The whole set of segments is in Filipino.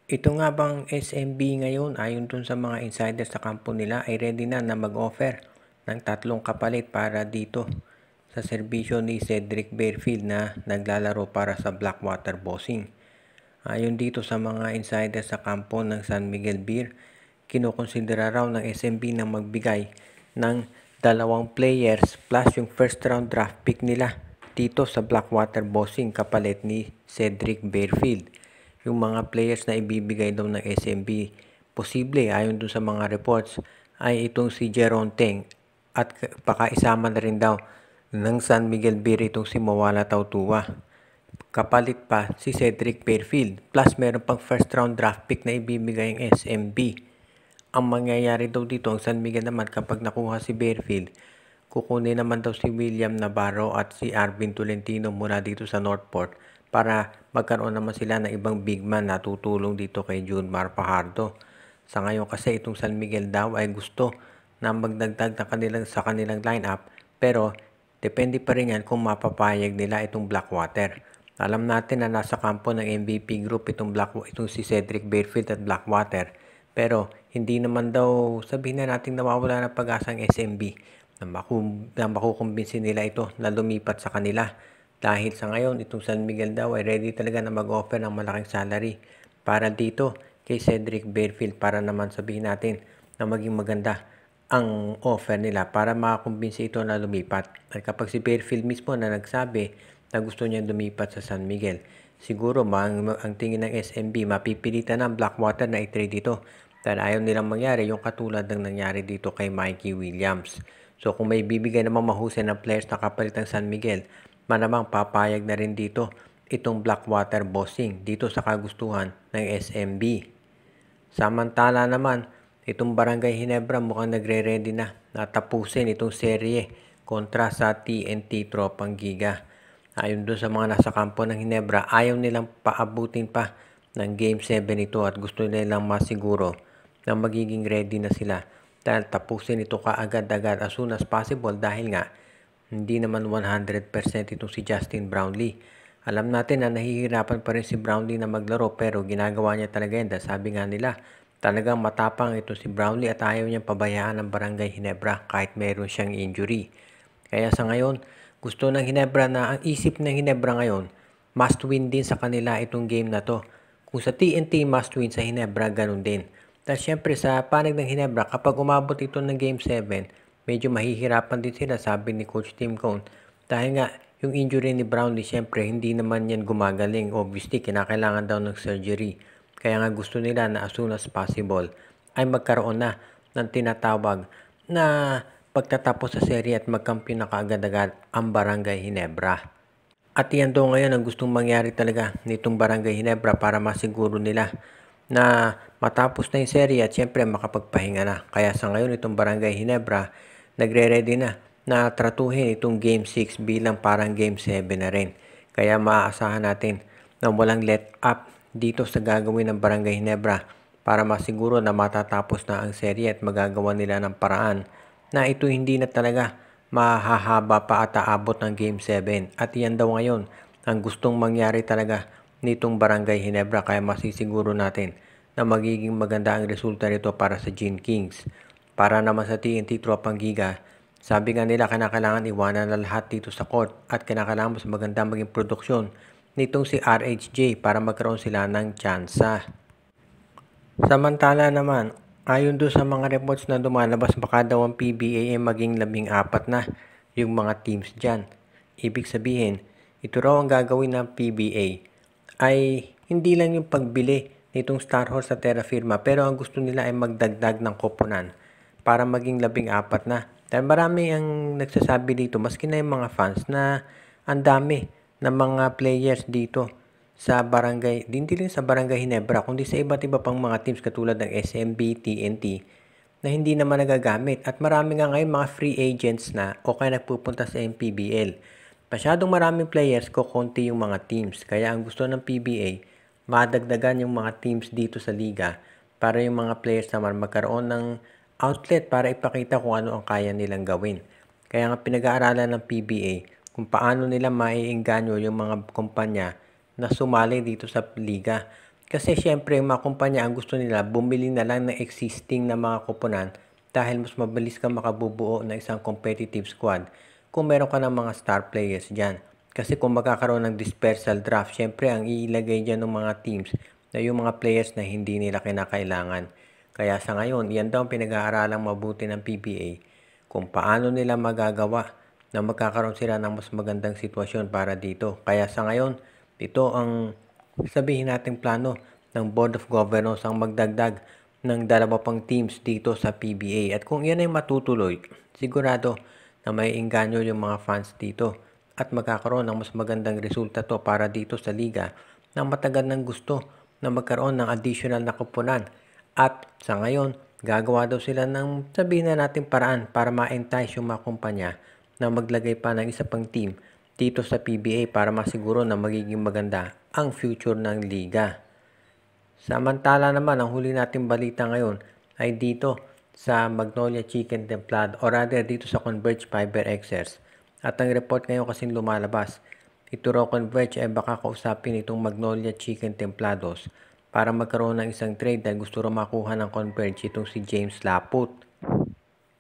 Ito nga bang SMB ngayon ayon dun sa mga insiders sa kampo nila ay ready na mag-offer ng 3 kapalit para dito sa serbisyo ni Cedric Barefield na naglalaro para sa Blackwater Bossing. Ayon dito sa mga insiders sa kampo ng San Miguel Beer, kinukonsidera raw ng SMB na magbigay ng 2 players plus yung first round draft pick nila dito sa Blackwater Bossing kapalit ni Cedric Barefield. Yung mga players na ibibigay daw ng SMB, posible ayon dun sa mga reports ay itong si Jeron Teng at baka isama na rin daw ng San Miguel Beer itong si Mawala Tautua. Kapalit pa si Cedric Barefield plus meron pang first round draft pick na ibibigay ng SMB. Ang mangyayari daw dito ang San Miguel naman kapag nakuha si Barefield, kukunin naman daw si William Navarro at si Arvin Tolentino mula dito sa Northport para magkaroon naman sila ng ibang big man na tutulong dito kay Junmar Fajardo. Sa ngayon kasi itong San Miguel daw ay gusto na magdagdag sa kanilang lineup, pero depende pa rin yan kung mapapayag nila itong Blackwater. Alam natin na nasa kampo ng MVP group itong si Cedric Barefield at Blackwater, pero hindi naman daw sabihin na natin nawawala ng pag-asa ang SMB na makukumbinsin nila ito na lumipat sa kanila. Dahil sa ngayon, itong San Miguel daw ay ready talaga na mag-offer ng malaking salary para dito kay Cedric Barefield para naman sabihin natin na maging maganda ang offer nila para makakumbinsi ito na lumipat. At kapag si Barefield mismo na nagsabi na gusto niya lumipat sa San Miguel, siguro ang tingin ng SMB mapipilitan ng Blackwater na i-trade dito dahil ayaw nilang mangyari yung katulad ng nangyari dito kay Mikey Williams. So kung may bibigay namang mahusay ng players na kapalit ng San Miguel, malamang papayag na rin dito itong Blackwater Bossing dito sa kagustuhan ng SMB. Samantala naman, itong Barangay Ginebra mukhang nagre-ready na tapusin itong serye kontra sa TNT Tropang Giga. Ayon doon sa mga nasa kampo ng Ginebra, ayaw nilang paabutin pa ng Game 7 ito at gusto nilang masiguro na magiging ready na sila dahil tapusin ito kaagad-agad as soon as possible dahil nga hindi naman 100% itong si Justin Brownlee. Alam natin na nahihirapan pa rin si Brownlee na maglaro pero ginagawa niya talaga yan dahil sabi nga nila talagang matapang ito si Brownlee at ayaw niyang pabayaan ng Barangay Ginebra kahit meron siyang injury. Kaya sa ngayon, gusto ng Ginebra na ang isip ng Ginebra ngayon, must win din sa kanila itong game na to. Kung sa TNT must win sa Ginebra, ganun din. Dahil syempre sa panig ng Ginebra, kapag umabot ito ng Game 7, medyo mahihirapan din sila, sabi ni Coach Tim Cone. Dahil nga, yung injury ni Brownlee, syempre hindi naman yan gumagaling. Obviously, kinakailangan daw ng surgery. Kaya nga gusto nila na as soon as possible ay magkaroon na ng tinatawag na pagtatapos sa serye at magkampiyon na kaagad-agad ang Barangay Ginebra. At yan daw ngayon ang gustong mangyari talaga nitong Barangay Ginebra para masiguro nila na matapos na yung serye at syempre makapagpahinga na. Kaya sa ngayon itong Barangay Ginebra nagre-ready na tratuhin itong Game 6 bilang parang Game 7 na rin. Kaya maaasahan natin na walang let up dito sa gagawin ng Barangay Ginebra para masiguro na matatapos na ang serye at magagawa nila ng paraan na ito hindi na talaga mahahaba pa at aabot ng Game 7. At yan daw ngayon ang gustong mangyari talaga nitong Barangay Ginebra kaya masisiguro natin na magiging maganda ang resulta nito para sa Gene Kings. Para naman sa TNT Tropang Giga, sabi nga nila kinakailangan iwanan na lahat dito sa court at kinakailangan mas maganda maging produksyon nitong si RHJ para magkaroon sila ng tsansa. Samantala naman, ayon doon sa mga reports na lumalabas, baka daw ang PBA ay maging 14 na yung mga teams dyan. Ibig sabihin, ito raw ang gagawin ng PBA ay hindi lang yung pagbili nitong Star Horse sa Terra Firma pero ang gusto nila ay magdagdag ng koponan para maging 14 na. Dahil marami ang nagsasabi dito, maski na yung mga fans na ang dami ng mga players dito sa barangay, hindi lang sa Barangay Ginebra, kundi sa iba't iba pang mga teams katulad ng SMB, TNT, na hindi naman nagagamit. At marami nga ngayon mga free agents na o kaya nagpupunta sa MPBL. Masyadong maraming players, konti yung mga teams. Kaya ang gusto ng PBA, madagdagan yung mga teams dito sa liga para yung mga players naman magkaroon ng outlet para ipakita kung ano ang kaya nilang gawin. Kaya nga pinag-aaralan ng PBA kung paano nila maiengganyo yung mga kumpanya na sumali dito sa liga. Kasi syempre yung mga kumpanya ang gusto nila bumili na lang ng existing na mga koponan dahil mas mabilis ka makabubuo ng isang competitive squad kung meron ka ng mga star players dyan. Kasi kung magkakaroon ng dispersal draft, syempre ang iilagay dyan ng mga teams na yung mga players na hindi nila kinakailangan. Kaya sa ngayon, yan daw ang pinag-aaralang mabuti ng PBA kung paano nila magagawa na magkakaroon sila ng mas magandang sitwasyon para dito. Kaya sa ngayon, ito ang sabihin nating plano ng Board of Governors ang magdagdag ng 2 pang teams dito sa PBA. At kung yan ay matutuloy, sigurado na may engganyo yung mga fans dito at magkakaroon ng mas magandang resulta to para dito sa liga na matagal nang gusto na magkaroon ng additional na koponan. At sa ngayon, gagawa daw sila ng sabihin na natin paraan para ma-entice yung mga kumpanya na maglagay pa ng isa pang team dito sa PBA para masiguro na magiging maganda ang future ng liga. Samantala naman, ang huli nating balita ngayon ay dito sa Magnolia Chicken Templado o rather dito sa Converge Fiber Xers. At ang report ngayon kasing lumalabas, ito raw Converge ay baka kausapin itong Magnolia Chicken Templados para magkaroon ng isang trade dahil gusto raw makuha ng Converge itong si James Laput.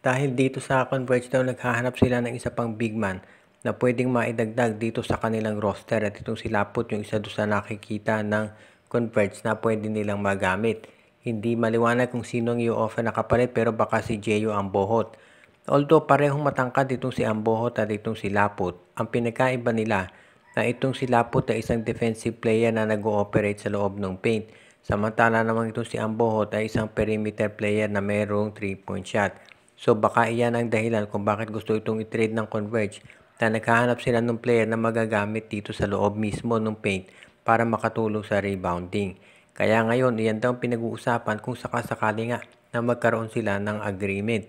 Dahil dito sa Converge daw naghahanap sila ng isa pang big man na pwedeng maidagdag dito sa kanilang roster at itong si Laput yung isa doon sa nakikita ng Converge na pwede nilang magamit. Hindi maliwanag kung sino ang i-offer na kapalit pero baka si Jeyo Ambohot. Although parehong matangkad itong si Ambohot at itong si Laput, ang pinakaiba nila na itong si Laput ay isang defensive player na nag-ooperate sa loob ng paint. Samantala naman itong si Ambohot ay isang perimeter player na mayroong 3-point shot. So baka iyan ang dahilan kung bakit gusto itong i-trade ng Converge na naghahanap sila ng player na magagamit dito sa loob mismo ng paint para makatulong sa rebounding. Kaya ngayon, iyan daw ang pinag-uusapan kung sakasakali nga na magkaroon sila ng agreement.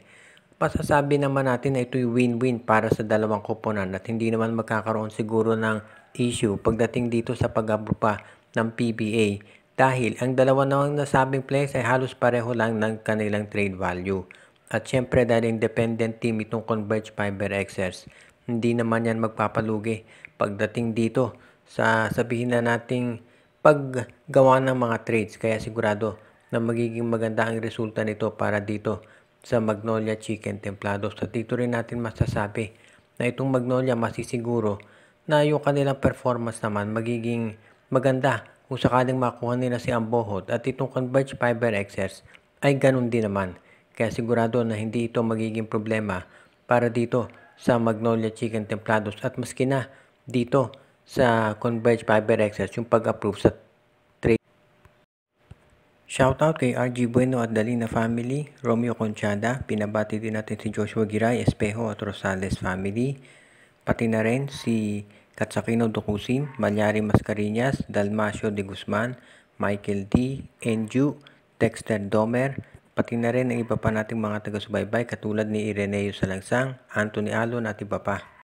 Masasabi naman natin na ito'y win-win para sa dalawang koponan at hindi naman magkakaroon siguro ng issue pagdating dito sa pag-approve ng PBA dahil ang dalawa namang nasabing players ay halos pareho lang ng kanilang trade value. At syempre dahil independent team itong Converge Fiber Xers, hindi naman yan magpapalugi pagdating dito sa sabihin na nating paggawa ng mga trades. Kaya sigurado na magiging maganda ang resulta nito para dito sa Magnolia Chicken Templados. At dito rin natin masasabi na itong Magnolia masisiguro na yung kanilang performance naman magiging maganda kung sakaling makuha nila si Ambohot at itong Converge Fiber Xers ay ganun din naman. Kaya sigurado na hindi ito magiging problema para dito sa Magnolia Chicken Templados at maski na dito sa Converge Fiber Xers yung pag-approve sa trade. Shoutout kay RG Bueno at Dalina family, Romeo Conchada, pinabati din natin si Joshua Giray, Espejo at Rosales family, pati na rin si Katsakino Dukusin, Malyari Mascareñas, Dalmacio de Guzman, Michael D, Enju, Dexter Domer, pati na rin ang iba pa nating mga taga-subaybay katulad ni Ireneo Salangsang, Anthony Alon at iba pa.